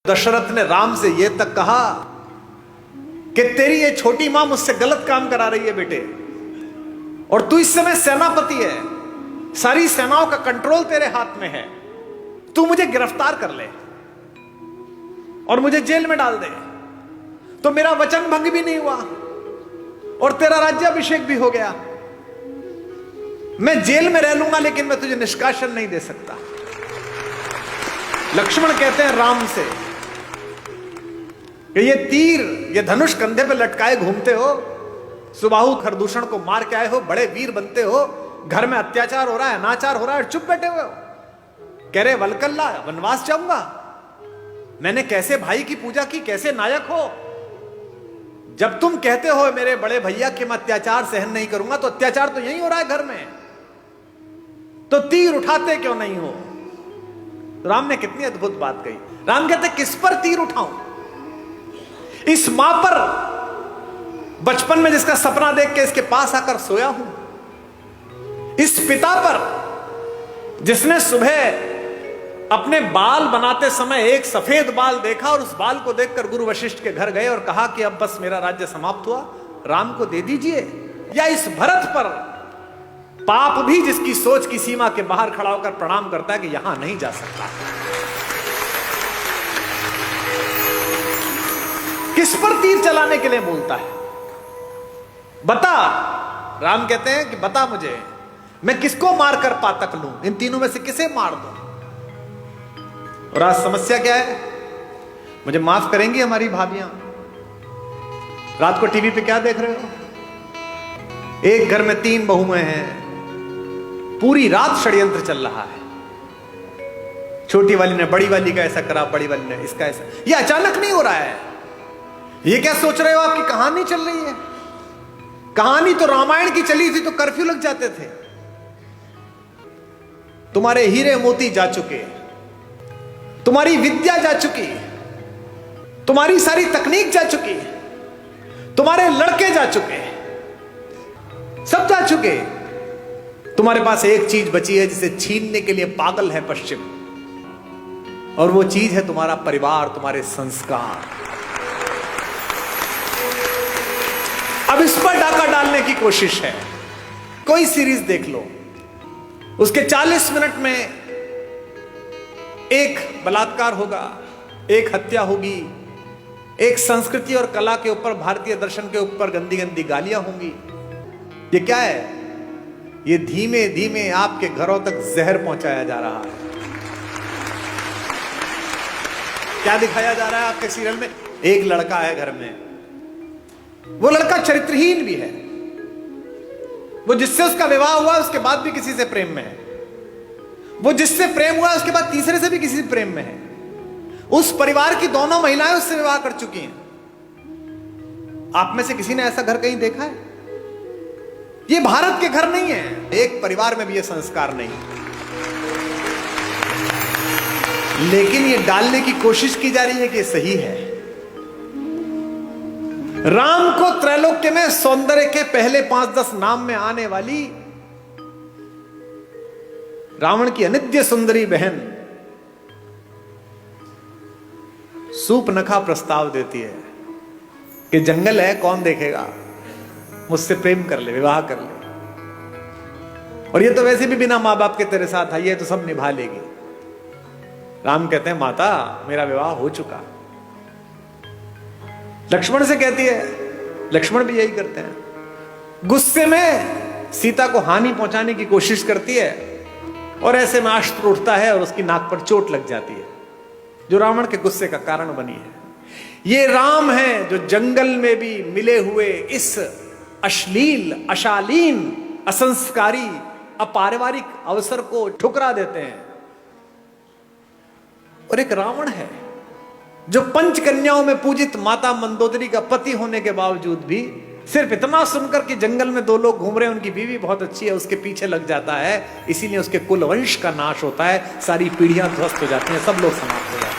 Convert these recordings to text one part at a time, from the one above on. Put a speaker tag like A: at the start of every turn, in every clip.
A: दशरथ ने राम से यह तक कहा कि तेरी ये छोटी मां मुझसे गलत काम करा रही है बेटे, और तू इस समय सेनापति है, सारी सेनाओं का कंट्रोल तेरे हाथ में है, तू मुझे गिरफ्तार कर ले और मुझे जेल में डाल दे तो मेरा वचन भंग भी नहीं हुआ और तेरा राज्याभिषेक भी हो गया। मैं जेल में रह लूंगा लेकिन मैं तुझे निष्कासन नहीं दे सकता। लक्ष्मण कहते हैं राम से कि ये तीर, ये धनुष कंधे पे लटकाए घूमते हो, सुबाहु खरदूषण को मार के आए हो, बड़े वीर बनते हो, घर में अत्याचार हो रहा है, अनाचार हो रहा है, चुप बैठे हुए हो। कह रहे वलकल्ला वनवास जाऊंगा, मैंने कैसे भाई की पूजा की, कैसे नायक हो। जब तुम कहते हो मेरे बड़े भैया कि मैं अत्याचार सहन नहीं करूंगा, तो अत्याचार तो यही हो रहा है घर में, तो तीर उठाते क्यों नहीं हो। तो राम ने कितनी अद्भुत बात कही। राम कहते किस पर तीर उठाऊं, इस मां पर बचपन में जिसका सपना देख के इसके पास आकर सोया हूं, इस पिता पर जिसने सुबह अपने बाल बनाते समय एक सफेद बाल देखा और उस बाल को देखकर गुरु वशिष्ठ के घर गए और कहा कि अब बस मेरा राज्य समाप्त हुआ, राम को दे दीजिए। या इस भरत पर पाप भी जिसकी सोच की सीमा के बाहर खड़ा होकर प्रणाम करता है कि यहां नहीं जा सकता। किस पर तीर चलाने के लिए बोलता है, बता। राम कहते हैं कि बता मुझे, मैं किसको मारकर पातक लूं, इन तीनों में से किसे मार दूं। और आज समस्या क्या है, मुझे माफ करेंगी हमारी भाभियां, रात को टीवी पे क्या देख रहे हो, एक घर में 3 बहुएं हैं, पूरी रात षड्यंत्र चल रहा है। छोटी वाली ने बड़ी वाली का ऐसा करा, बड़ी वाली ने इसका ऐसा। ये अचानक नहीं हो रहा है। ये क्या सोच रहे हो, आपकी कहानी चल रही है। कहानी तो रामायण की चली थी तो कर्फ्यू लग जाते थे। तुम्हारे हीरे मोती जा चुके, तुम्हारी विद्या जा चुकी, तुम्हारी सारी तकनीक जा चुकी, तुम्हारे लड़के जा चुके, सब जा चुके। तुम्हारे पास एक चीज बची है जिसे छीनने के लिए पागल है पश्चिम, और वो चीज है तुम्हारा परिवार, तुम्हारे संस्कार। अब इस पर डाका डालने की कोशिश है। कोई सीरीज देख लो, उसके 40 मिनट में एक बलात्कार होगा, एक हत्या होगी, एक संस्कृति और कला के ऊपर, भारतीय दर्शन के ऊपर गंदी गंदी गालियां होंगी। ये क्या है, ये धीमे धीमे आपके घरों तक जहर पहुंचाया जा रहा है। क्या दिखाया जा रहा है आपके सीरियल में, एक लड़का है घर में, वो लड़का चरित्रहीन भी है, वो जिससे उसका विवाह हुआ उसके बाद भी किसी से प्रेम में है, वो जिससे प्रेम हुआ उसके बाद तीसरे से भी किसी से प्रेम में है, उस परिवार की दोनों महिलाएं उससे विवाह कर चुकी हैं। आप में से किसी ने ऐसा घर कहीं देखा है? ये भारत के घर नहीं है, एक परिवार में भी ये संस्कार नहीं, लेकिन ये डालने की कोशिश की जा रही है कि ये सही है। राम को त्रैलोक्य में सौंदर्य के पहले 5-10 नाम में आने वाली रावण की अनित्य सुंदरी बहन सूपनखा प्रस्ताव देती है कि जंगल है, कौन देखेगा, मुझसे प्रेम कर ले, विवाह कर ले, और ये तो वैसे भी बिना मां बाप के तेरे साथ आई है, तो सब निभा लेगी। राम कहते हैं माता मेरा विवाह हो चुका। लक्ष्मण से कहती है, लक्ष्मण भी यही करते हैं, गुस्से में सीता को हानि पहुंचाने की कोशिश करती है और ऐसे में अस्त्र उठता है और उसकी नाक पर चोट लग जाती है, जो रावण के गुस्से का कारण बनी है। ये राम है जो जंगल में भी मिले हुए इस अश्लील, अशालीन, असंस्कारी, अपारिवारिक अवसर को ठुकरा देते हैं। और एक रावण है जो पंचकन्याओं में पूजित माता मंदोदरी का पति होने के बावजूद भी सिर्फ इतना सुनकर कि जंगल में 2 लोग घूम रहे हैं, उनकी बीवी बहुत अच्छी है, उसके पीछे लग जाता है, इसीलिए उसके कुल वंश का नाश होता है, सारी पीढ़ियां ध्वस्त हो जाती हैं, सब लोग समाप्त हो जाते हैं।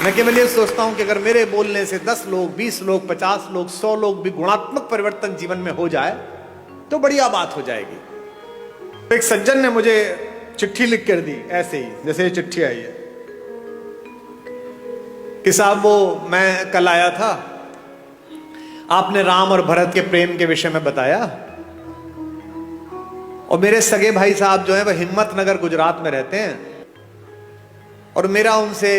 A: मैं केवल ये सोचता हूं कि अगर मेरे बोलने से 10 लोग, 20 लोग, 50 लोग, 100 लोग भी गुणात्मक परिवर्तन जीवन में हो जाए तो बढ़िया बात हो जाएगी। एक सज्जन ने मुझे चिट्ठी लिख कर दी, ऐसे ही जैसे ये चिट्ठी आई है, कि साहब वो मैं कल आया था, आपने राम और भरत के प्रेम के विषय में बताया, और मेरे सगे भाई साहब जो है वह हिम्मतनगर गुजरात में रहते हैं, और मेरा उनसे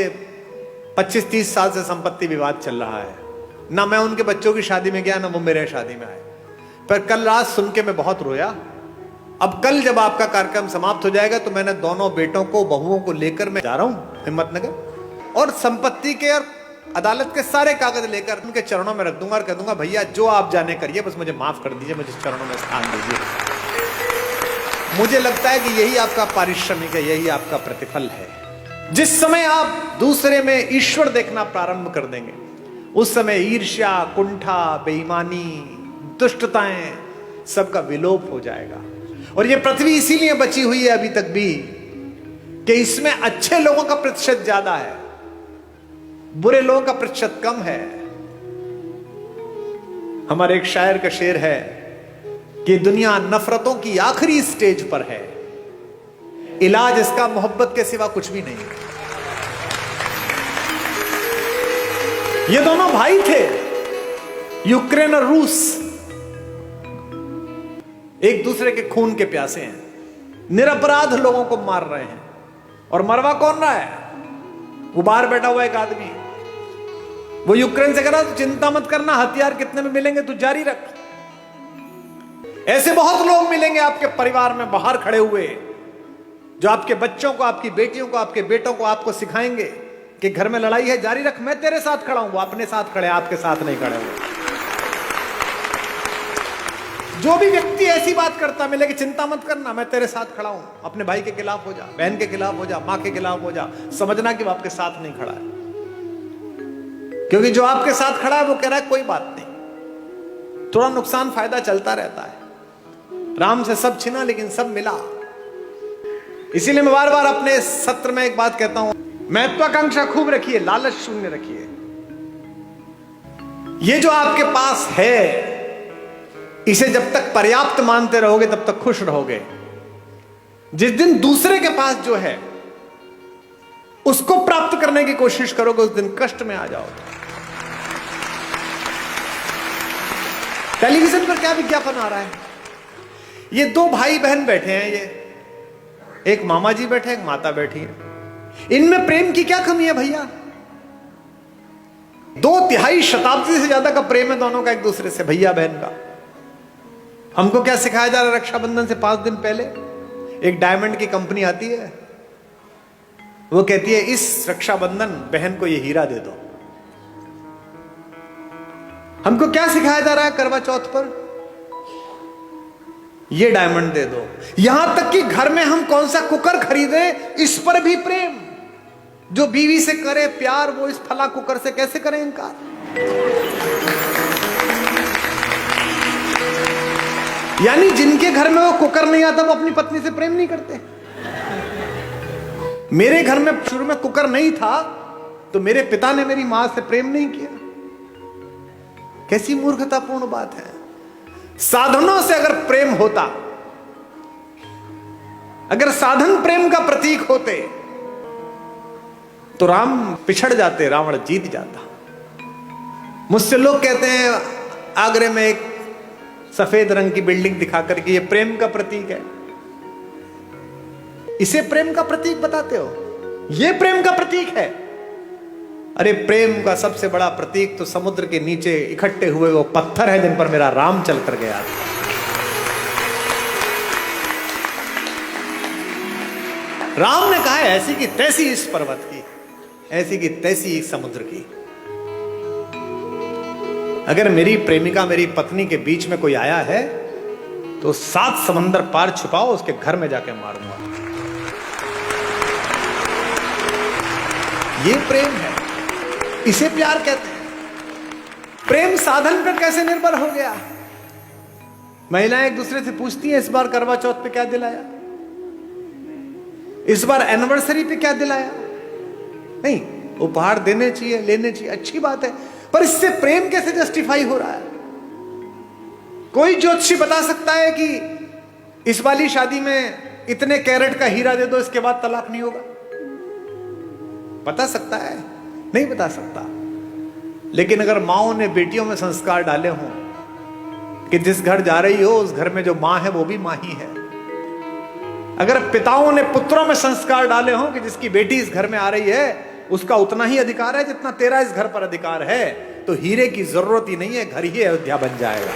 A: 25-30 साल से संपत्ति विवाद चल रहा है। ना मैं उनके बच्चों की शादी में गया, ना वो मेरे शादी में आए। पर कल रात सुन के मैं बहुत रोया। अब कल जब आपका कार्यक्रम समाप्त हो जाएगा तो मैंने दोनों बेटों को, बहुओं को लेकर मैं जा रहा हूं हिम्मतनगर, और संपत्ति के और अदालत के सारे कागज लेकर उनके चरणों में रख दूंगा और कह दूंगा, भैया जो आप जाने करिए, बस मुझे माफ कर दीजिए, मुझे चरणों में स्थान दीजिए। मुझे लगता है कि यही आपका पारिश्रमिक है, यही आपका प्रतिफल है। जिस समय आप दूसरे में ईश्वर देखना प्रारंभ कर देंगे, उस समय ईर्ष्या, कुंठा, बेईमानी, दुष्टताएं सबका विलोप हो जाएगा। और ये पृथ्वी इसीलिए बची हुई है अभी तक भी कि इसमें अच्छे लोगों का प्रतिशत ज्यादा है, बुरे लोगों का प्रतिशत कम है। हमारे एक शायर का शेर है कि दुनिया नफरतों की आखिरी स्टेज पर है, इलाज इसका मोहब्बत के सिवा कुछ भी नहीं। ये दोनों भाई थे, यूक्रेन और रूस, एक दूसरे के खून के प्यासे हैं, निरपराध लोगों को मार रहे हैं। और मरवा कौन रहा है? वो बाहर बैठा हुआ एक आदमी, वो यूक्रेन से कह रहा चिंता मत करना, हथियार कितने में मिलेंगे तू जारी रख। ऐसे बहुत लोग मिलेंगे आपके परिवार में बाहर खड़े हुए, जो आपके बच्चों को, आपकी बेटियों को, आपके बेटों को आपको सिखाएंगे कि घर में लड़ाई है, जारी रख, मैं तेरे साथ खड़ा हूं। वो अपने साथ खड़े, आपके साथ नहीं खड़े हुए। जो भी व्यक्ति ऐसी बात करता मिले कि चिंता मत करना, मैं तेरे साथ खड़ा हूं, अपने भाई के खिलाफ हो जा, बहन के खिलाफ हो जा, मां के खिलाफ हो जा, समझना कि वो आपके साथ नहीं खड़ा है। क्योंकि जो आपके साथ खड़ा है वो कह रहा है कोई बात नहीं, थोड़ा नुकसान फायदा चलता रहता है। राम से सब छिना लेकिन सब मिला। इसीलिए मैं बार बार अपने सत्र में एक बात कहता हूं, महत्वाकांक्षा खूब रखिए, लालच शून्य रखिए। ये जो आपके पास है, इसे जब तक पर्याप्त मानते रहोगे तब तक खुश रहोगे। जिस दिन दूसरे के पास जो है उसको प्राप्त करने की कोशिश करोगे, उस दिन कष्ट में आ जाओगे। टेलीविजन पर क्या विज्ञापन आ रहा है? ये दो भाई बहन बैठे हैं, ये एक मामा जी बैठे, एक माता बैठी है। इनमें प्रेम की क्या कमी है भैया? 2 शताब्दी से ज्यादा का प्रेम है दोनों का एक दूसरे से, भैया बहन का। हमको क्या सिखाया जा रहा है? रक्षाबंधन से 5 दिन पहले एक डायमंड की कंपनी आती है, वो कहती है इस रक्षाबंधन बहन को ये हीरा दे दो। हमको क्या सिखाया जा रहा है करवा चौथ पर? ये डायमंड दे दो। यहां तक कि घर में हम कौन सा कुकर खरीदे, इस पर भी प्रेम। जो बीवी से करे प्यार, वो इस फला कुकर से कैसे करें इनकार? यानी जिनके घर में वो कुकर नहीं आता वो अपनी पत्नी से प्रेम नहीं करते। मेरे घर में शुरू में कुकर नहीं था तो मेरे पिता ने मेरी मां से प्रेम नहीं किया। कैसी मूर्खतापूर्ण बात है। साधनों से अगर प्रेम होता, अगर साधन प्रेम का प्रतीक होते तो राम पिछड़ जाते, रावण जीत जाता। मुझसे लोग कहते हैं आगरे में एक सफेद रंग की बिल्डिंग दिखाकर के ये प्रेम का प्रतीक है। इसे प्रेम का प्रतीक बताते हो? ये प्रेम का प्रतीक है? अरे प्रेम का सबसे बड़ा प्रतीक तो समुद्र के नीचे इकट्ठे हुए वो पत्थर है जिन पर मेरा राम चल कर गया। राम ने कहा है ऐसी की तैसी इस पर्वत की, ऐसी की तैसी समुद्र की। अगर मेरी प्रेमिका, मेरी पत्नी के बीच में कोई आया है तो 7 समंदर पार छुपाओ, उसके घर में जाके मारूंगा। ये प्रेम है, इसे प्यार कहते हैं। प्रेम साधन पर कैसे निर्भर हो गया? महिलाएं एक दूसरे से पूछती हैं इस बार करवा चौथ पे क्या दिलाया, इस बार एनिवर्सरी पे क्या दिलाया। नहीं, उपहार देने चाहिए, लेने चाहिए, अच्छी बात है, पर इससे प्रेम कैसे जस्टिफाई हो रहा है? कोई ज्योतिषी बता सकता है कि इस वाली शादी में इतने कैरेट का हीरा दे दो, इसके बाद तलाक नहीं होगा? बता सकता है? नहीं बता सकता। लेकिन अगर माओ ने बेटियों में संस्कार डाले हों कि जिस घर जा रही हो उस घर में जो मां है वो भी मां ही है, अगर पिताओं ने पुत्रों में संस्कार डाले हों कि जिसकी बेटी इस घर में आ रही है उसका उतना ही अधिकार है जितना तेरा इस घर पर अधिकार है, तो हीरे की जरूरत ही नहीं है, घर ही अयोध्या बन जाएगा।